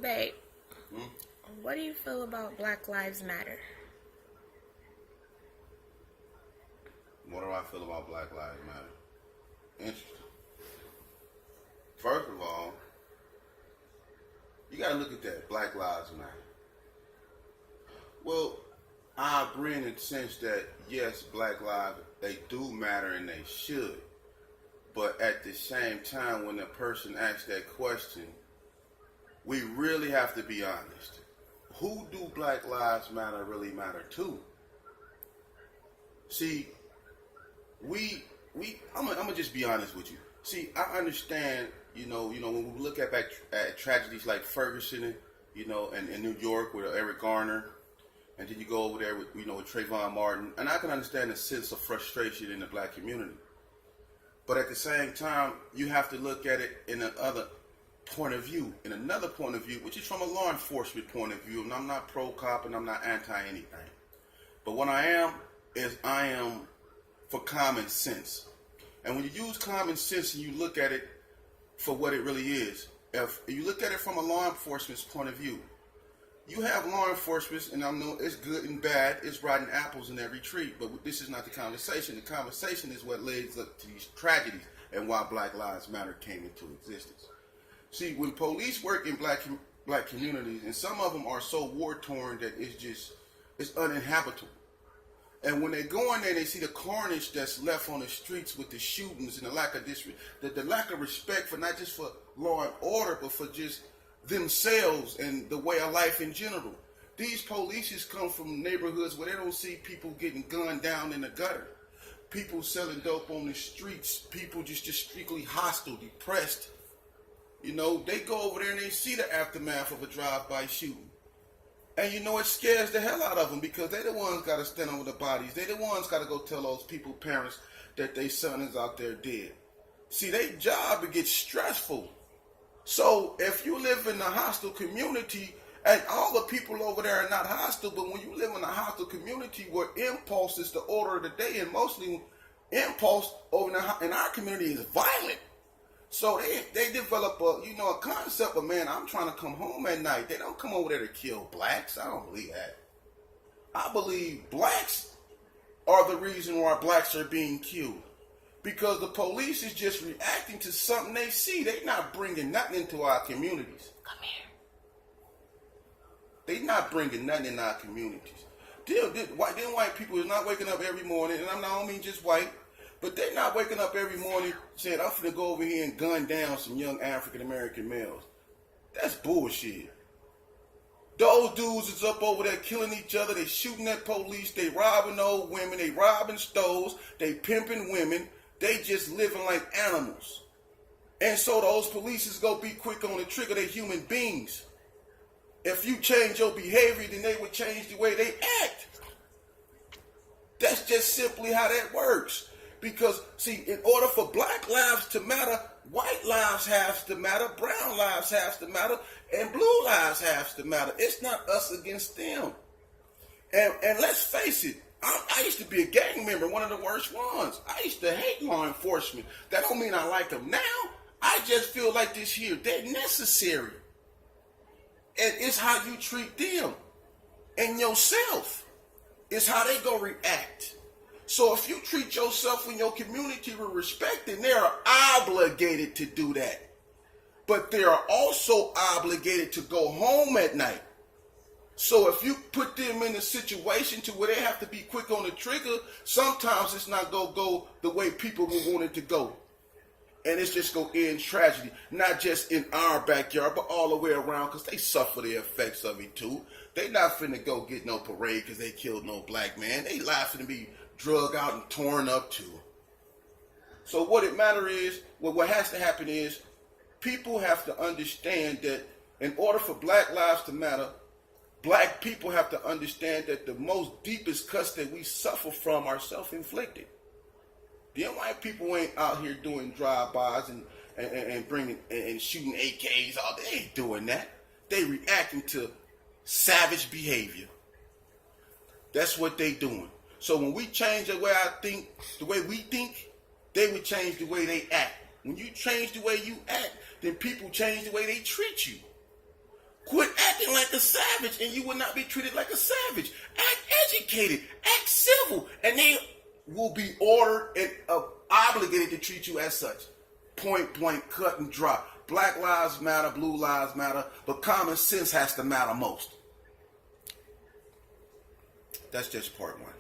Babe, Hmm? what do you feel about Black Lives Matter? What do I feel about Black Lives Matter? Interesting. First of all, you got to look at that. Black Lives Matter. Well, I agree in the sense that, yes, Black lives, they do matter and they should. But at the same time, when a person asks that question, we really have to be honest. Who do Black Lives Matter really matter to? See, I'm gonna just be honest with you. See, I understand, when we look at back at tragedies like Ferguson, and in New York with Eric Garner, and then you go over there with, with Trayvon Martin, and I can understand the sense of frustration in the black community. But at the same time, you have to look at it in another point of view, which is from a law enforcement point of view. And I'm not pro-cop and I'm not anti-anything. But what I am is I am for common sense. And when you use common sense and you look at it for what it really is, if you look at it from a law enforcement's point of view, you have law enforcement, and I know it's good and bad, it's rotten apples in every tree, but this is not the conversation. The conversation is what leads up to these tragedies and why Black Lives Matter came into existence. See, when police work in black communities, and some of them are so war-torn that it's uninhabitable. And when they go in there, they see the carnage that's left on the streets with the shootings and the lack of respect for not just for law and order, but for just themselves and the way of life in general. These polices come from neighborhoods where they don't see people getting gunned down in the gutter, people selling dope on the streets, people just strictly hostile, depressed. They go over there and they see the aftermath of a drive-by shooting. And it scares the hell out of them because they the ones got to stand over the bodies. They the ones got to go tell those people, parents, that their son is out there dead. See, their job, it gets stressful. So if you live in a hostile community, and all the people over there are not hostile, but when you live in a hostile community where impulse is the order of the day, and mostly impulse over in our community is violent. So they develop a concept of, man, I'm trying to come home at night. They don't come over there to kill blacks. I don't believe that. I believe blacks are the reason why blacks are being killed. Because the police is just reacting to something they see. They not bringing nothing into our communities. Come here. They not bringing nothing in our communities. White people is not waking up every morning, and I don't mean just white, but they're not waking up every morning saying, I'm finna go over here and gun down some young African-American males. That's bullshit. Those dudes is up over there killing each other. They shooting at police. They robbing old women. They robbing stores. They pimping women. They just living like animals. And so those police is going to be quick on the trigger. They're human beings. If you change your behavior, then they would change the way they act. That's just simply how that works. Because, see, in order for black lives to matter, white lives have to matter, brown lives have to matter, and blue lives have to matter. It's not us against them. And let's face it, I used to be a gang member, one of the worst ones. I used to hate law enforcement. That don't mean I like them now. I just feel like this here, they're necessary. And it's how you treat them and yourself. It's how they go react. So if you treat yourself and your community with respect, then they are obligated to do that. But they are also obligated to go home at night. So if you put them in a situation to where they have to be quick on the trigger, sometimes it's not going to go the way people would want it to go. And it's just going to end tragedy, not just in our backyard, but all the way around, because they suffer the effects of it too. They not finna go get no parade because they killed no black man. They liable to be drug out and torn up too. So what it matter is, what has to happen is, people have to understand that in order for black lives to matter, black people have to understand that the most deepest cuts that we suffer from are self-inflicted. Them white people ain't out here doing drive-bys and bringing and shooting AKs all day. They ain't doing that. They reacting to savage behavior. That's what they doing. So when we change the way the way we think, they would change the way they act. When you change the way you act, then people change the way they treat you. Quit acting like a savage and you will not be treated like a savage. Act educated, act civil, and they will be ordered and obligated to treat you as such. Point blank, cut and dry. Black lives matter, blue lives matter, but common sense has to matter most. That's just part one.